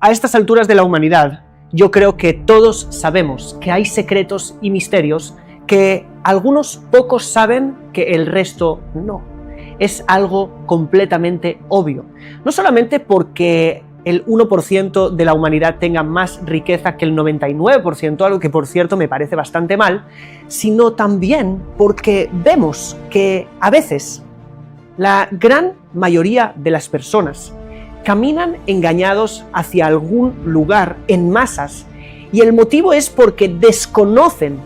A estas alturas de la humanidad, yo creo que todos sabemos que hay secretos y misterios que algunos pocos saben que el resto no. Es algo completamente obvio. No solamente porque el 1% de la humanidad tenga más riqueza que el 99%, algo que por cierto me parece bastante mal, sino también porque vemos que a veces la gran mayoría de las personas caminan engañados hacia algún lugar en masas, y el motivo es porque desconocen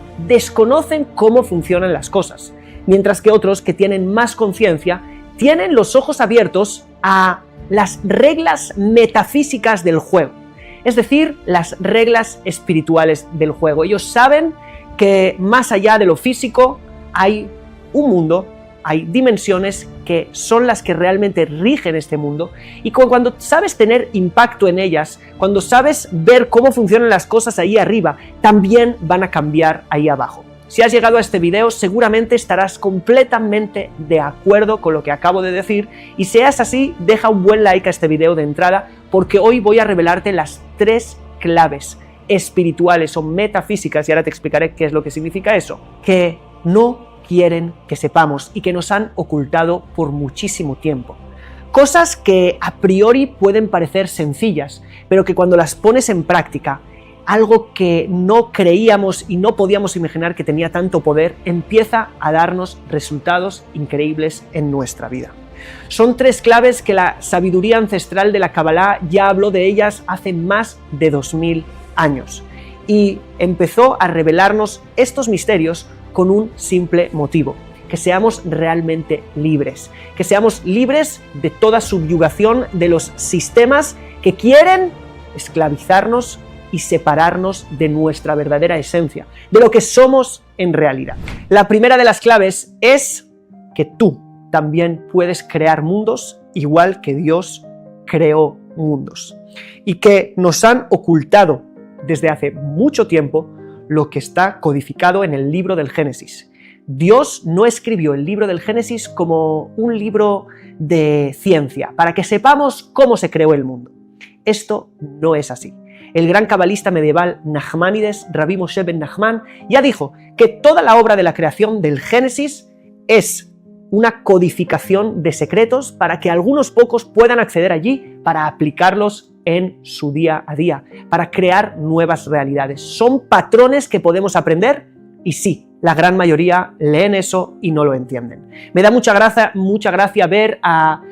cómo funcionan las cosas, mientras que otros que tienen más conciencia tienen los ojos abiertos a las reglas metafísicas del juego, es decir, las reglas espirituales del juego. Ellos saben que más allá de lo físico hay un mundo, hay dimensiones que son las que realmente rigen este mundo, y cuando sabes tener impacto en ellas, cuando sabes ver cómo funcionan las cosas ahí arriba, también van a cambiar ahí abajo. Si has llegado a este video, seguramente estarás completamente de acuerdo con lo que acabo de decir, y si es así, deja un buen like a este video de entrada, porque hoy voy a revelarte las 3 claves espirituales o metafísicas, y ahora te explicaré qué es lo que significa eso, que no quieren que sepamos y que nos han ocultado por muchísimo tiempo. Cosas que a priori pueden parecer sencillas, pero que cuando las pones en práctica, algo que no creíamos y no podíamos imaginar que tenía tanto poder, empieza a darnos resultados increíbles en nuestra vida. Son 3 claves que la sabiduría ancestral de la Kabbalah ya habló de ellas hace más de 2000 años y empezó a revelarnos estos misterios con un simple motivo: que seamos realmente libres, que seamos libres de toda subyugación de los sistemas que quieren esclavizarnos y separarnos de nuestra verdadera esencia, de lo que somos en realidad. La primera de las claves es que tú también puedes crear mundos igual que Dios creó mundos, y que nos han ocultado desde hace mucho tiempo lo que está codificado en el libro del Génesis. Dios no escribió el libro del Génesis como un libro de ciencia, para que sepamos cómo se creó el mundo. Esto no es así. El gran cabalista medieval Nachmanides, Rabbi Moshe ben Nachman, ya dijo que toda la obra de la creación del Génesis es una codificación de secretos para que algunos pocos puedan acceder allí para aplicarlos en su día a día, para crear nuevas realidades. Son patrones que podemos aprender, y sí, la gran mayoría leen eso y no lo entienden. Me da mucha gracia ver a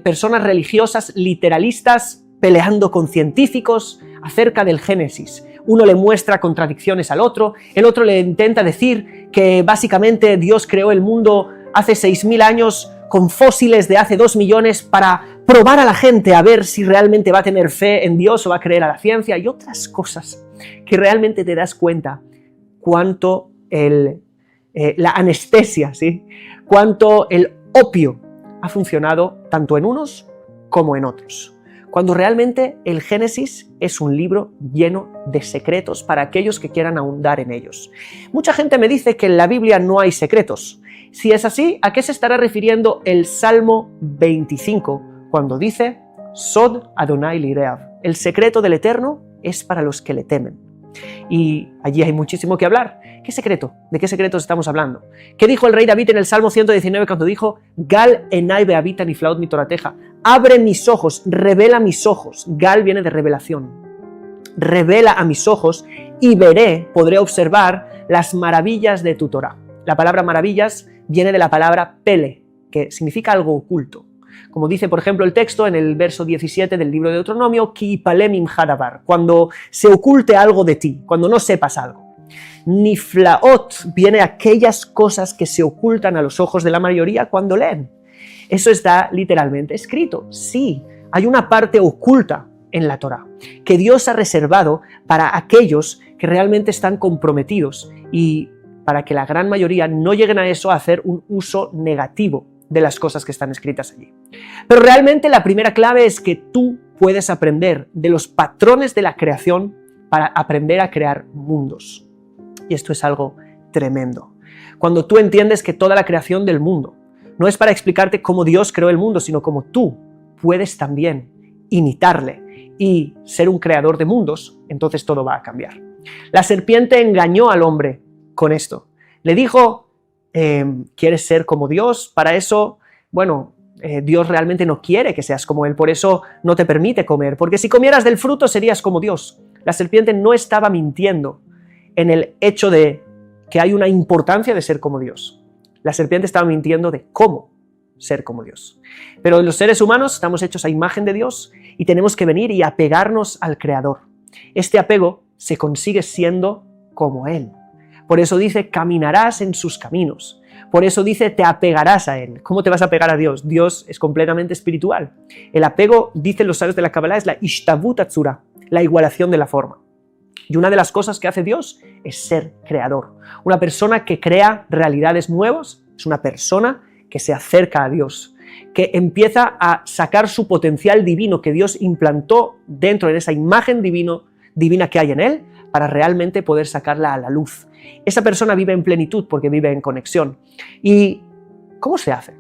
personas religiosas literalistas peleando con científicos acerca del Génesis. Uno le muestra contradicciones al otro, el otro le intenta decir que básicamente Dios creó el mundo hace 6000 años con fósiles de hace 2 millones para probar a la gente a ver si realmente va a tener fe en Dios o va a creer a la ciencia, y otras cosas que realmente te das cuenta cuánto la anestesia, ¿sí? Cuánto el opio ha funcionado tanto en unos como en otros, cuando realmente el Génesis es un libro lleno de secretos para aquellos que quieran ahondar en ellos. Mucha gente me dice que en la Biblia no hay secretos. Si es así, ¿a qué se estará refiriendo el Salmo 25 cuando dice Sod Adonai Lireav? El secreto del Eterno es para los que le temen. Y allí hay muchísimo que hablar. ¿Qué secreto? ¿De qué secretos estamos hablando? ¿Qué dijo el rey David en el Salmo 119 cuando dijo Gal enai behabita niflaot mitorateja? Abre mis ojos, revela mis ojos. Gal viene de revelación. Revela a mis ojos y veré, podré observar las maravillas de tu Torah. La palabra maravillas viene de la palabra pele, que significa algo oculto. Como dice, por ejemplo, el texto en el verso 17 del libro de Deuteronomio, Ki palemim hadabar, cuando se oculte algo de ti, cuando no sepas algo. Niflaot viene aquellas cosas que se ocultan a los ojos de la mayoría cuando leen. Eso está literalmente escrito. Sí, hay una parte oculta en la Torá que Dios ha reservado para aquellos que realmente están comprometidos, y para que la gran mayoría no lleguen a eso, a hacer un uso negativo de las cosas que están escritas allí. Pero realmente la primera clave es que tú puedes aprender de los patrones de la creación para aprender a crear mundos. Y esto es algo tremendo. Cuando tú entiendes que toda la creación del mundo no es para explicarte cómo Dios creó el mundo, sino cómo tú puedes también imitarle y ser un creador de mundos, entonces todo va a cambiar. La serpiente engañó al hombre con esto. Le dijo, ¿quieres ser como Dios? Para eso, bueno, Dios realmente no quiere que seas como Él, por eso no te permite comer, porque si comieras del fruto serías como Dios. La serpiente no estaba mintiendo en el hecho de que hay una importancia de ser como Dios. La serpiente estaba mintiendo de cómo ser como Dios. Pero los seres humanos estamos hechos a imagen de Dios y tenemos que venir y apegarnos al Creador. Este apego se consigue siendo como Él. Por eso dice, caminarás en sus caminos. Por eso dice, te apegarás a Él. ¿Cómo te vas a apegar a Dios? Dios es completamente espiritual. El apego, dicen los sabios de la Kabbalah, es la Ishtabut Atzura, la igualación de la forma. Y una de las cosas que hace Dios es ser creador. Una persona que crea realidades nuevas es una persona que se acerca a Dios, que empieza a sacar su potencial divino que Dios implantó dentro de esa imagen divina que hay en él, para realmente poder sacarla a la luz. Esa persona vive en plenitud porque vive en conexión. ¿Y cómo se hace?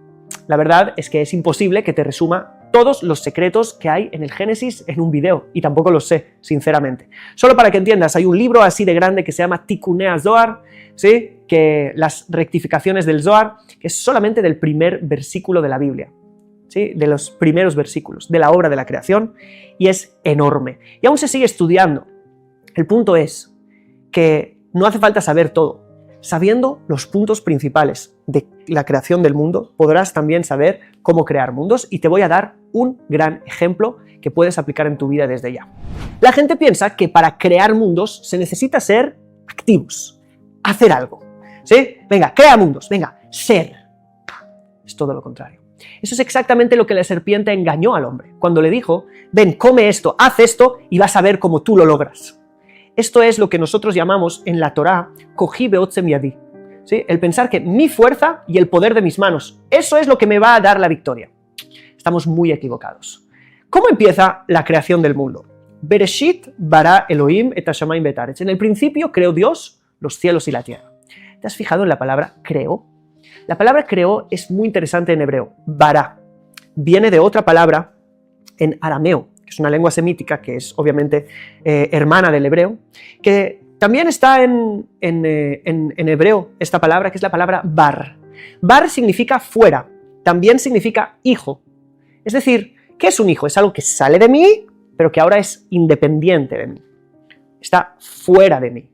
La verdad es que es imposible que te resuma todos los secretos que hay en el Génesis en un video, y tampoco los sé, sinceramente. Solo para que entiendas, hay un libro así de grande que se llama Tikkunei Zohar, ¿sí? Que las rectificaciones del Zohar, que es solamente del primer versículo de la Biblia, ¿sí? De los primeros versículos de la obra de la creación, y es enorme. Y aún se sigue estudiando. El punto es que no hace falta saber todo. Sabiendo los puntos principales de la creación del mundo, podrás también saber cómo crear mundos, y te voy a dar un gran ejemplo que puedes aplicar en tu vida desde ya. La gente piensa que para crear mundos se necesita ser activos, hacer algo, ¿sí? Venga, crea mundos, venga, ser. Es todo lo contrario. Eso es exactamente lo que la serpiente engañó al hombre, cuando le dijo, ven, come esto, haz esto y vas a ver cómo tú lo logras. Esto es lo que nosotros llamamos en la Torá, Kohi beotzem yadi, ¿sí? El pensar que mi fuerza y el poder de mis manos, eso es lo que me va a dar la victoria. Estamos muy equivocados. ¿Cómo empieza la creación del mundo? Bereshit bara Elohim et hashamayim ve'et haaretz. En el principio creó Dios los cielos y la tierra. ¿Te has fijado en la palabra creó? La palabra creó es muy interesante en hebreo. Bara viene de otra palabra en arameo, que es una lengua semítica que es obviamente hermana del hebreo, que también está en hebreo esta palabra, que es la palabra bar. Bar significa fuera, también significa hijo. Es decir, ¿qué es un hijo? Es algo que sale de mí, pero que ahora es independiente de mí. Está fuera de mí.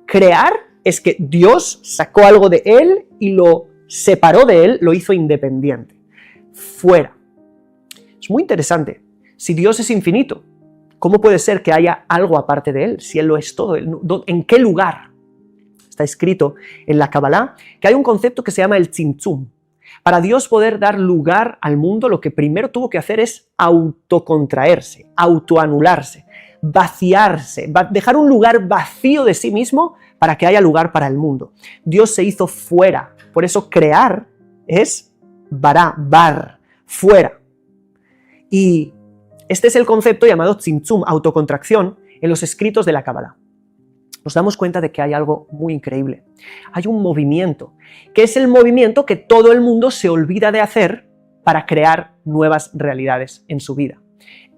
Crear es que Dios sacó algo de él y lo separó de él, lo hizo independiente. Fuera. Es muy interesante. Si Dios es infinito, ¿cómo puede ser que haya algo aparte de Él? Si Él lo es todo, ¿en qué lugar? Está escrito en la Kabbalah que hay un concepto que se llama el tzimtzum. Para Dios poder dar lugar al mundo, lo que primero tuvo que hacer es autocontraerse, autoanularse, vaciarse, dejar un lugar vacío de sí mismo para que haya lugar para el mundo. Dios se hizo fuera, por eso crear es bara, bar, fuera. Y este es el concepto llamado tzimtzum, autocontracción, en los escritos de la Kabbalah. Nos damos cuenta de que hay algo muy increíble. Hay un movimiento, que es el movimiento que todo el mundo se olvida de hacer para crear nuevas realidades en su vida.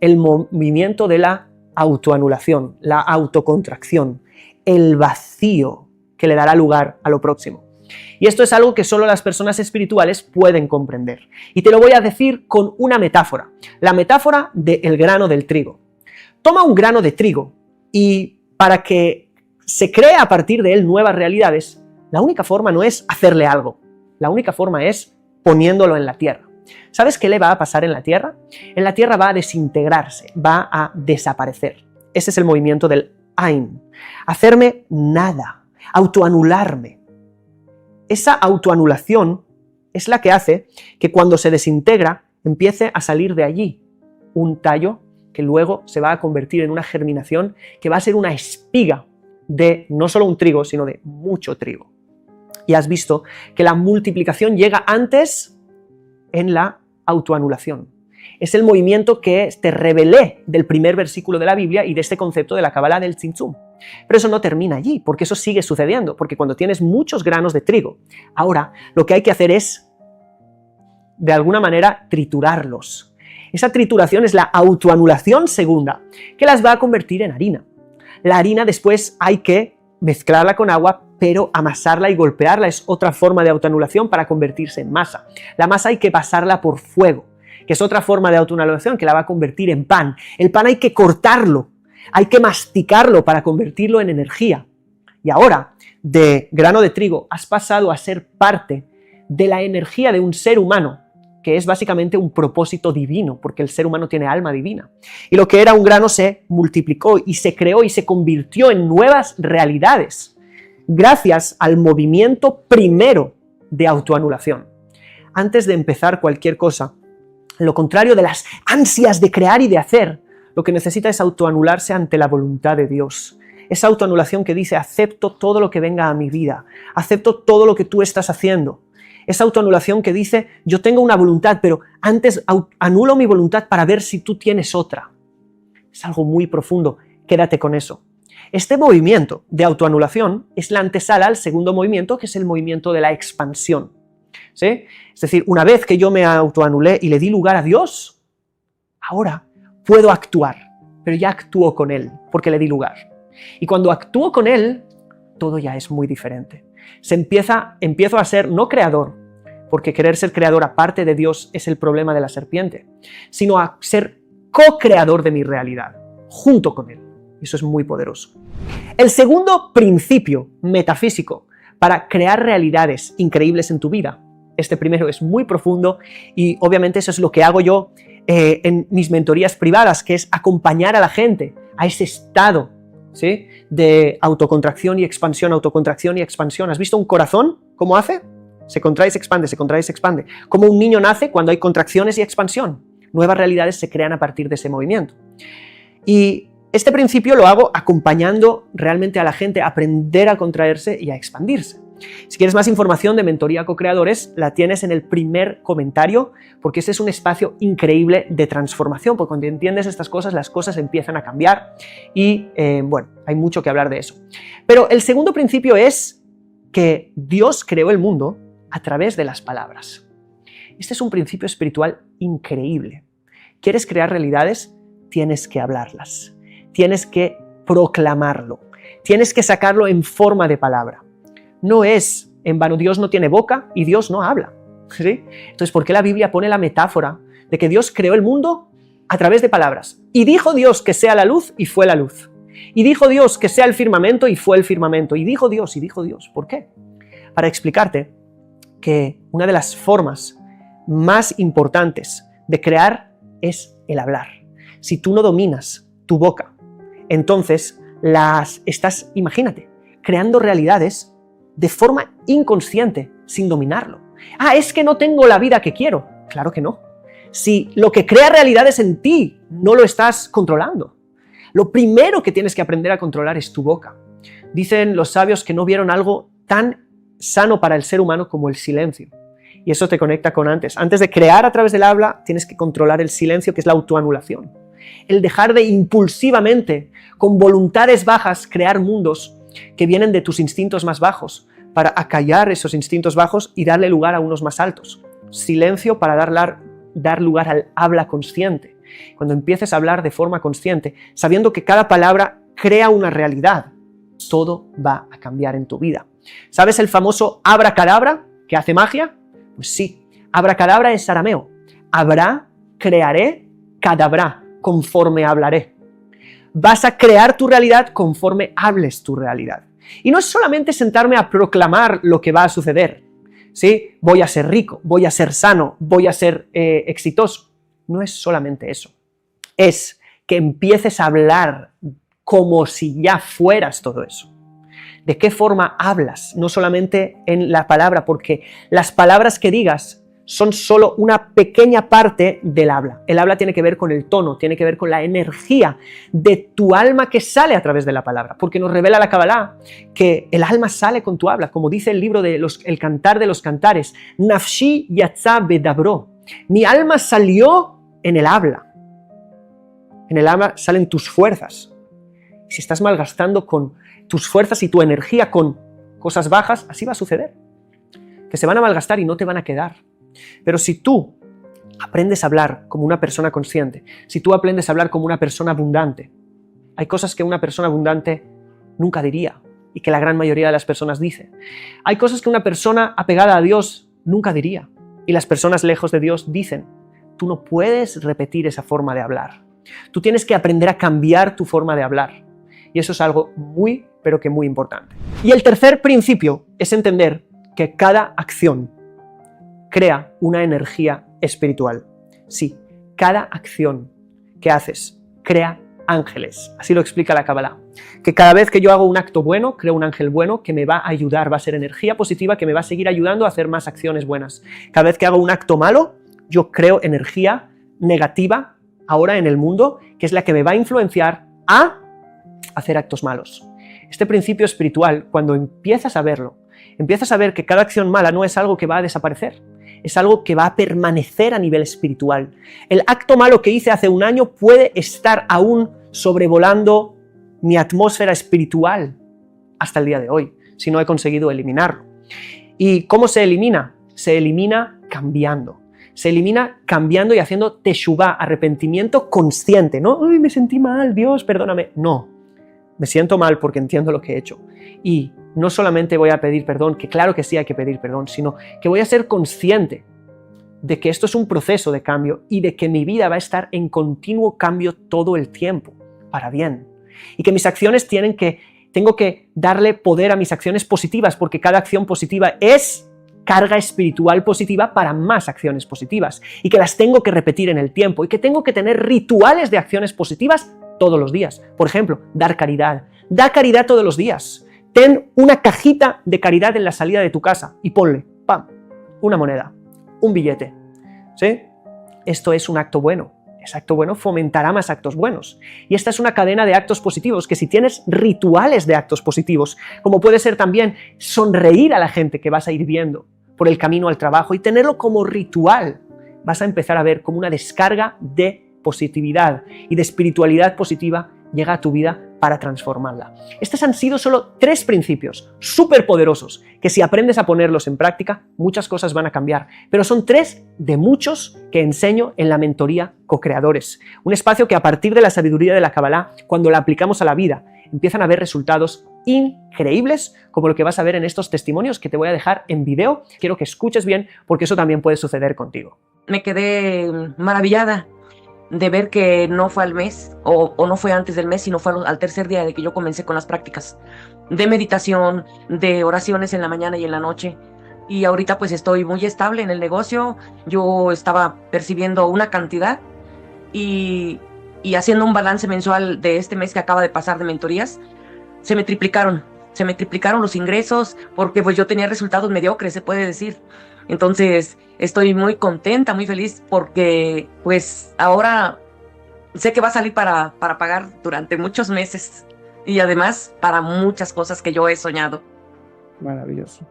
El movimiento de la autoanulación, la autocontracción, el vacío que le dará lugar a lo próximo. Y esto es algo que solo las personas espirituales pueden comprender. Y te lo voy a decir con una metáfora. La metáfora del grano del trigo. Toma un grano de trigo y para que se cree a partir de él nuevas realidades, la única forma no es hacerle algo. La única forma es poniéndolo en la tierra. ¿Sabes qué le va a pasar en la tierra? En la tierra va a desintegrarse, va a desaparecer. Ese es el movimiento del Ain. Hacerme nada, autoanularme. Esa autoanulación es la que hace que cuando se desintegra empiece a salir de allí un tallo que luego se va a convertir en una germinación que va a ser una espiga de no solo un trigo, sino de mucho trigo. Y has visto que la multiplicación llega antes en la autoanulación. Es el movimiento que te revelé del primer versículo de la Biblia y de este concepto de la Kabbalah del tzimtzum. Pero eso no termina allí, porque eso sigue sucediendo, porque cuando tienes muchos granos de trigo, ahora lo que hay que hacer es, de alguna manera, triturarlos. Esa trituración es la autoanulación segunda, que las va a convertir en harina. La harina después hay que mezclarla con agua, pero amasarla y golpearla es otra forma de autoanulación para convertirse en masa. La masa hay que pasarla por fuego, que es otra forma de autoanulación que la va a convertir en pan. El pan hay que cortarlo, hay que masticarlo para convertirlo en energía. Y ahora, de grano de trigo, has pasado a ser parte de la energía de un ser humano, que es básicamente un propósito divino, porque el ser humano tiene alma divina. Y lo que era un grano se multiplicó y se creó y se convirtió en nuevas realidades, gracias al movimiento primero de autoanulación. Antes de empezar cualquier cosa, lo contrario de las ansias de crear y de hacer, lo que necesita es autoanularse ante la voluntad de Dios. Esa autoanulación que dice, acepto todo lo que venga a mi vida, acepto todo lo que tú estás haciendo. Esa autoanulación que dice, yo tengo una voluntad, pero antes anulo mi voluntad para ver si tú tienes otra. Es algo muy profundo, quédate con eso. Este movimiento de autoanulación es la antesala al segundo movimiento, que es el movimiento de la expansión. ¿Sí? Es decir, una vez que yo me autoanulé y le di lugar a Dios, ahora puedo actuar, pero ya actúo con Él, porque le di lugar. Y cuando actúo con Él, todo ya es muy diferente. Empiezo a ser no creador, porque querer ser creador aparte de Dios es el problema de la serpiente, sino a ser co-creador de mi realidad, junto con Él. Eso es muy poderoso. El segundo principio metafísico para crear realidades increíbles en tu vida, este primero es muy profundo y obviamente eso es lo que hago yo en mis mentorías privadas, que es acompañar a la gente a ese estado, ¿sí?, de autocontracción y expansión, autocontracción y expansión. ¿Has visto un corazón? ¿Cómo hace? Se contrae y se expande, se contrae y se expande. Como un niño nace cuando hay contracciones y expansión. Nuevas realidades se crean a partir de ese movimiento. Y este principio lo hago acompañando realmente a la gente a aprender a contraerse y a expandirse. Si quieres más información de Mentoría Co-Creadores, la tienes en el primer comentario, porque este es un espacio increíble de transformación, porque cuando entiendes estas cosas, las cosas empiezan a cambiar y, bueno, hay mucho que hablar de eso. Pero el segundo principio es que Dios creó el mundo a través de las palabras. Este es un principio espiritual increíble. ¿Quieres crear realidades? Tienes que hablarlas. Tienes que proclamarlo. Tienes que sacarlo en forma de palabra. No es en vano, Dios no tiene boca y Dios no habla. ¿Sí? Entonces, ¿por qué la Biblia pone la metáfora de que Dios creó el mundo a través de palabras? Y dijo Dios que sea la luz y fue la luz. Y dijo Dios que sea el firmamento y fue el firmamento. Y dijo Dios. ¿Por qué? Para explicarte que una de las formas más importantes de crear es el hablar. Si tú no dominas tu boca, entonces estás, imagínate, creando realidades de forma inconsciente, sin dominarlo. Es que no tengo la vida que quiero. Claro que no. Si lo que crea realidades en ti no lo estás controlando. Lo primero que tienes que aprender a controlar es tu boca. Dicen los sabios que no vieron algo tan sano para el ser humano como el silencio. Y eso te conecta con antes. Antes de crear a través del habla, tienes que controlar el silencio, que es la autoanulación. El dejar de impulsivamente, con voluntades bajas, crear mundos que vienen de tus instintos más bajos, para acallar esos instintos bajos y darle lugar a unos más altos. Silencio para dar lugar al habla consciente. Cuando empieces a hablar de forma consciente, sabiendo que cada palabra crea una realidad, todo va a cambiar en tu vida. ¿Sabes el famoso abracadabra que hace magia? Pues sí, abracadabra es arameo. Habrá, crearé, cadabra, conforme hablaré. Vas a crear tu realidad conforme hables tu realidad. Y no es solamente sentarme a proclamar lo que va a suceder. ¿Sí? Voy a ser rico, voy a ser sano, voy a ser exitoso. No es solamente eso. Es que empieces a hablar como si ya fueras todo eso. ¿De qué forma hablas? No solamente en la palabra, porque las palabras que digas son solo una pequeña parte del habla. El habla tiene que ver con el tono, tiene que ver con la energía de tu alma que sale a través de la palabra, porque nos revela la Kabbalah que el alma sale con tu habla, como dice el libro de El Cantar de los Cantares, Nafshi yatza bedabro, mi alma salió en el habla. En el habla salen tus fuerzas. Si estás malgastando con tus fuerzas y tu energía con cosas bajas, así va a suceder, que se van a malgastar y no te van a quedar. Pero si tú aprendes a hablar como una persona consciente, si tú aprendes a hablar como una persona abundante, hay cosas que una persona abundante nunca diría y que la gran mayoría de las personas dice. Hay cosas que una persona apegada a Dios nunca diría y las personas lejos de Dios dicen. Tú no puedes repetir esa forma de hablar. Tú tienes que aprender a cambiar tu forma de hablar. Y eso es algo muy, pero que muy importante. Y el tercer principio es entender que cada acción crea una energía espiritual. Sí, cada acción que haces crea ángeles. Así lo explica la Kabbalah. Que cada vez que yo hago un acto bueno, creo un ángel bueno que me va a ayudar, va a ser energía positiva que me va a seguir ayudando a hacer más acciones buenas. Cada vez que hago un acto malo, yo creo energía negativa ahora en el mundo, que es la que me va a influenciar a hacer actos malos. Este principio espiritual, cuando empiezas a verlo, empiezas a ver que cada acción mala no es algo que va a desaparecer, es algo que va a permanecer a nivel espiritual. El acto malo que hice hace un año puede estar aún sobrevolando mi atmósfera espiritual hasta el día de hoy, si no he conseguido eliminarlo. ¿Y cómo se elimina? Se elimina cambiando. Se elimina cambiando y haciendo teshuvá, arrepentimiento consciente, ¿no? ¡Ay, me sentí mal, Dios, perdóname! No, me siento mal porque entiendo lo que he hecho. Y no solamente voy a pedir perdón, que claro que sí hay que pedir perdón, sino que voy a ser consciente de que esto es un proceso de cambio y de que mi vida va a estar en continuo cambio todo el tiempo, para bien. Y que mis acciones tengo que darle poder a mis acciones positivas, porque cada acción positiva es carga espiritual positiva para más acciones positivas, y que las tengo que repetir en el tiempo, y que tengo que tener rituales de acciones positivas todos los días. Por ejemplo, dar caridad. Da caridad todos los días. Ten una cajita de caridad en la salida de tu casa y ponle, ¡pam!, una moneda, un billete. ¿Sí? Esto es un acto bueno. Ese acto bueno fomentará más actos buenos. Y esta es una cadena de actos positivos, que si tienes rituales de actos positivos, como puede ser también sonreír a la gente que vas a ir viendo por el camino al trabajo y tenerlo como ritual, vas a empezar a ver como una descarga de positividad y de espiritualidad positiva llega a tu vida para transformarla. Estos han sido solo 3 principios súper poderosos que si aprendes a ponerlos en práctica, muchas cosas van a cambiar. Pero son 3 de muchos que enseño en la mentoría Co-Creadores. Un espacio que a partir de la sabiduría de la Kabbalah, cuando la aplicamos a la vida, empiezan a haber resultados increíbles, como lo que vas a ver en estos testimonios que te voy a dejar en video. Quiero que escuches bien porque eso también puede suceder contigo. Me quedé maravillada de ver que no fue al mes o no fue antes del mes, sino fue al tercer día de que yo comencé con las prácticas de meditación, de oraciones en la mañana y en la noche. Y ahorita pues estoy muy estable en el negocio. Yo estaba percibiendo una cantidad y haciendo un balance mensual de este mes que acaba de pasar de mentorías, se me triplicaron los ingresos, porque pues yo tenía resultados mediocres, se puede decir. Entonces estoy muy contenta, muy feliz, porque pues ahora sé que va a salir para pagar durante muchos meses y además para muchas cosas que yo he soñado. Maravilloso,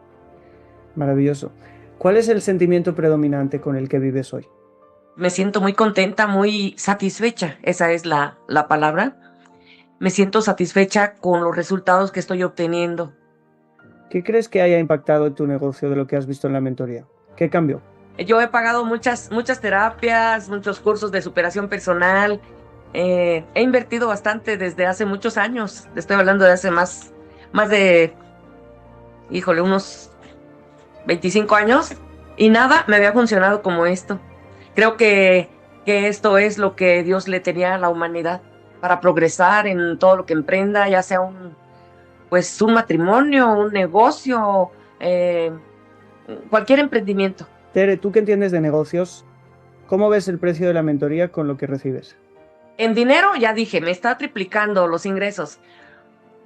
maravilloso. ¿Cuál es el sentimiento predominante con el que vives hoy? Me siento muy contenta, muy satisfecha, esa es la palabra. Me siento satisfecha con los resultados que estoy obteniendo. ¿Qué crees que haya impactado en tu negocio de lo que has visto en la mentoría? ¿Qué cambió? Yo he pagado muchas terapias, muchos cursos de superación personal. He invertido bastante desde hace muchos años. Estoy hablando de hace más de, unos 25 años. Y nada me había funcionado como esto. Creo que esto es lo que Dios le tenía a la humanidad para progresar en todo lo que emprenda, ya sea un matrimonio, un negocio, cualquier emprendimiento. Tere, tú que entiendes de negocios, ¿cómo ves el precio de la mentoría con lo que recibes? En dinero, ya dije, me está triplicando los ingresos,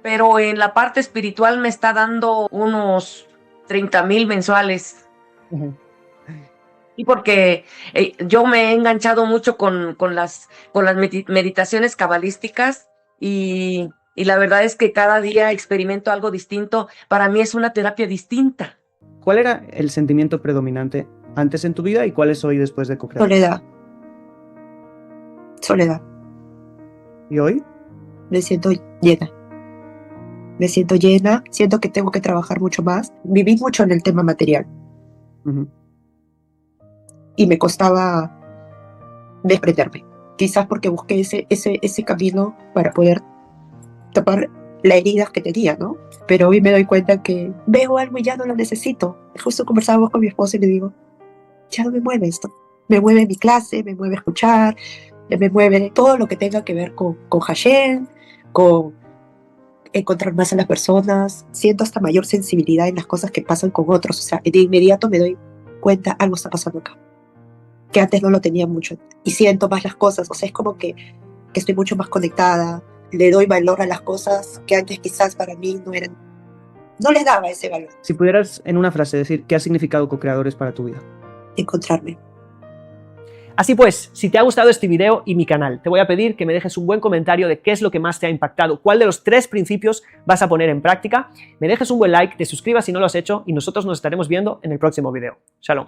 pero en la parte espiritual me está dando unos 30,000 mensuales. Uh-huh. Y porque yo me he enganchado mucho con las meditaciones cabalísticas y la verdad es que cada día experimento algo distinto. Para mí es una terapia distinta. ¿Cuál era el sentimiento predominante antes en tu vida y cuál es hoy después de Co-Crear? Soledad. ¿Y hoy? Me siento llena. Siento que tengo que trabajar mucho más. Viví mucho en el tema material. Uh-huh. Y me costaba desprenderme. Quizás porque busqué ese camino para poder tapar las heridas que tenía, ¿no? Pero hoy me doy cuenta que veo algo y ya no lo necesito. Justo conversábamos con mi esposa y le digo, ya no me mueve esto. Me mueve mi clase, me mueve escuchar, me mueve todo lo que tenga que ver con Hashem, con encontrar más a las personas. Siento hasta mayor sensibilidad en las cosas que pasan con otros. O sea, de inmediato me doy cuenta, algo está pasando acá, que antes no lo tenía mucho. Y siento más las cosas. O sea, es como que estoy mucho más conectada. Le doy valor a las cosas que antes quizás para mí no les daba ese valor. Si pudieras en una frase decir qué ha significado Co-Creadores para tu vida. Encontrarme. Así pues, si te ha gustado este video y mi canal, te voy a pedir que me dejes un buen comentario de qué es lo que más te ha impactado, cuál de los 3 principios vas a poner en práctica, me dejes un buen like, te suscribas si no lo has hecho y nosotros nos estaremos viendo en el próximo video. Shalom.